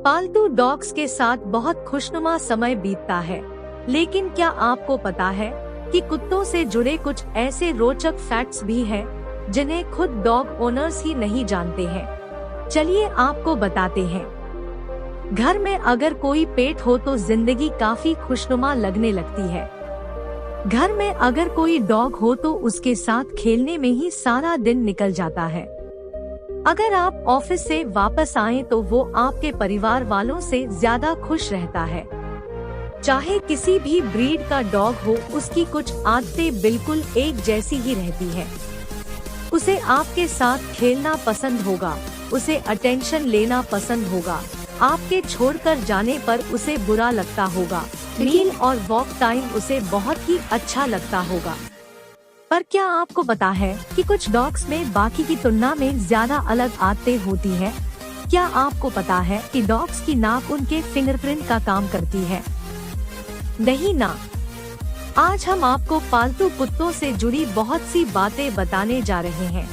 पालतू डॉग्स के साथ बहुत खुशनुमा समय बीतता है, लेकिन क्या आपको पता है कि कुत्तों से जुड़े कुछ ऐसे रोचक फैक्ट्स भी हैं जिन्हें खुद डॉग ओनर्स ही नहीं जानते हैं। चलिए आपको बताते हैं। घर में अगर कोई पेट हो तो जिंदगी काफी खुशनुमा लगने लगती है। घर में अगर कोई डॉग हो तो उसके साथ खेलने में ही सारा दिन निकल जाता है। अगर आप ऑफिस से वापस आएं तो वो आपके परिवार वालों से ज्यादा खुश रहता है। चाहे किसी भी ब्रीड का डॉग हो, उसकी कुछ आदतें बिल्कुल एक जैसी ही रहती हैं। उसे आपके साथ खेलना पसंद होगा, उसे अटेंशन लेना पसंद होगा, आपके छोड़कर जाने पर उसे बुरा लगता होगा, मील और वॉक टाइम उसे बहुत ही अच्छा लगता होगा। पर क्या आपको पता है कि कुछ डॉग्स में बाकी की तुलना में ज्यादा अलग आदतें होती हैं? क्या आपको पता है कि डॉग्स की नाक उनके फिंगरप्रिंट का काम करती है? नहीं ना। आज हम आपको पालतू कुत्तों से जुड़ी बहुत सी बातें बताने जा रहे हैं।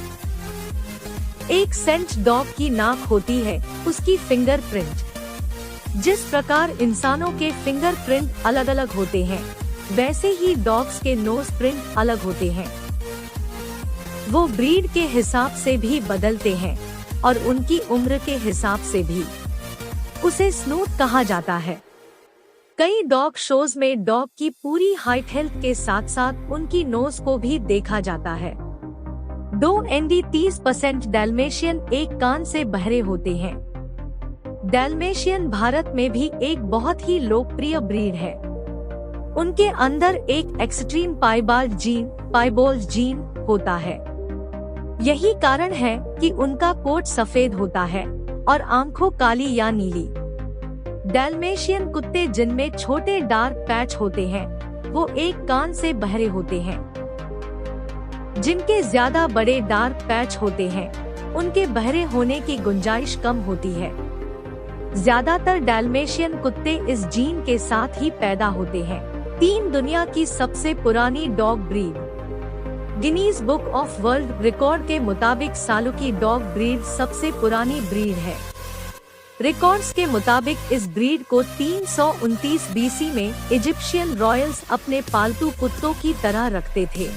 एक सेंट डॉग की नाक होती है उसकी फिंगरप्रिंट। जिस प्रकार इंसानों के फिंगरप्रिंट अलग अलग होते हैं, वैसे ही डॉग्स के नोज प्रिंट अलग होते हैं। वो ब्रीड के हिसाब से भी बदलते हैं और उनकी उम्र के हिसाब से भी। उसे स्नूट कहा जाता है। कई डॉग शोज में डॉग की पूरी हाइट हेल्थ के साथ साथ उनकी नोज को भी देखा जाता है। 30% डैल्मेशियन एक कान से बहरे होते हैं। डैल्मेशियन भारत में भी एक बहुत ही लोकप्रिय ब्रीड है। उनके अंदर एक एक्सट्रीम पाइबोल्ड जीन होता है। यही कारण है कि उनका कोट सफेद होता है और आंखों काली या नीली। डैल्मेशियन कुत्ते जिनमें छोटे डार्क पैच होते हैं, वो एक कान से बहरे होते हैं। जिनके ज्यादा बड़े डार्क पैच होते हैं, उनके बहरे होने की गुंजाइश कम होती है। ज्यादातर डैल्मेशियन कुत्ते इस जीन के साथ ही पैदा होते हैं। 3 दुनिया की सबसे पुरानी dog breed. Guinness book of world record के मुताबिक सालुकी डॉग ब्रीड सबसे पुरानी ब्रीड है। रिकॉर्ड्स के मुताबिक इस ब्रीड को 329 बीसी में इजिप्शियन रॉयल्स अपने पालतू कुत्तों की तरह रखते थे।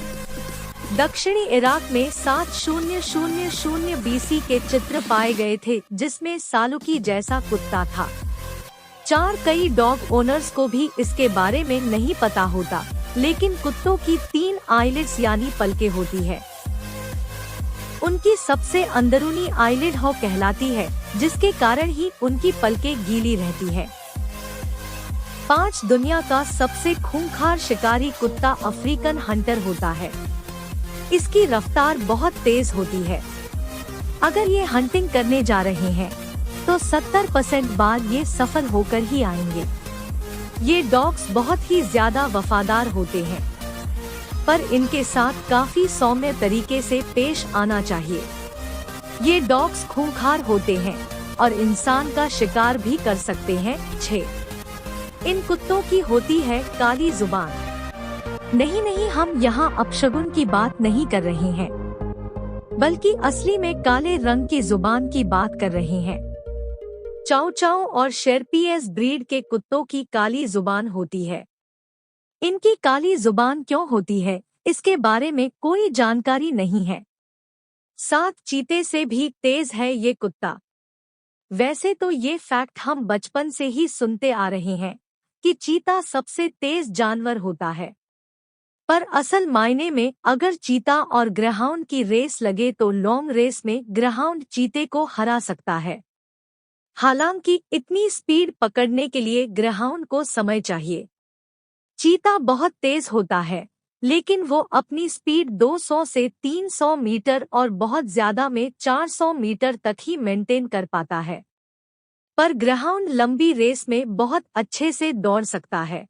दक्षिणी इराक में 7000 बीसी के चित्र पाए गए थे जिसमें सालुकी जैसा कुत्ता था। कई डॉग ओनर्स को भी इसके बारे में नहीं पता होता, लेकिन कुत्तों की 3 आईलिड्स यानी पलकें होती है। उनकी सबसे अंदरूनी आईलिड हॉ कहलाती है, जिसके कारण ही उनकी पलकें गीली रहती है। 5 दुनिया का सबसे खूंखार शिकारी कुत्ता अफ्रीकन हंटर होता है। इसकी रफ्तार बहुत तेज होती है। अगर ये हंटिंग करने जा रहे हैं तो 70% बार ये सफल होकर ही आएंगे। ये डॉग्स बहुत ही ज्यादा वफादार होते हैं, पर इनके साथ काफी सौम्य तरीके से पेश आना चाहिए। ये डॉग्स खूंखार होते हैं और इंसान का शिकार भी कर सकते हैं। 6 इन कुत्तों की होती है काली जुबान। नहीं, हम यहाँ अपशगुन की बात नहीं कर रहे हैं, बल्कि असली में काले रंग की जुबान की बात कर रहे हैं। चाउ चाउ और शेरपियस ब्रीड के कुत्तों की काली जुबान होती है। इनकी काली जुबान क्यों होती है, इसके बारे में कोई जानकारी नहीं है। 7 चीते से भी तेज है ये कुत्ता। वैसे तो ये फैक्ट हम बचपन से ही सुनते आ रहे हैं कि चीता सबसे तेज जानवर होता है, पर असल मायने में अगर चीता और ग्रेहाउंड की रेस लगे तो लॉन्ग रेस में ग्रेहाउंड चीते को हरा सकता है। हालांकि इतनी स्पीड पकड़ने के लिए ग्रेहाउंड को समय चाहिए। चीता बहुत तेज होता है, लेकिन वो अपनी स्पीड 200 से 300 मीटर और बहुत ज्यादा में 400 मीटर तक ही मेंटेन कर पाता है। पर ग्रेहाउंड लंबी रेस में बहुत अच्छे से दौड़ सकता है।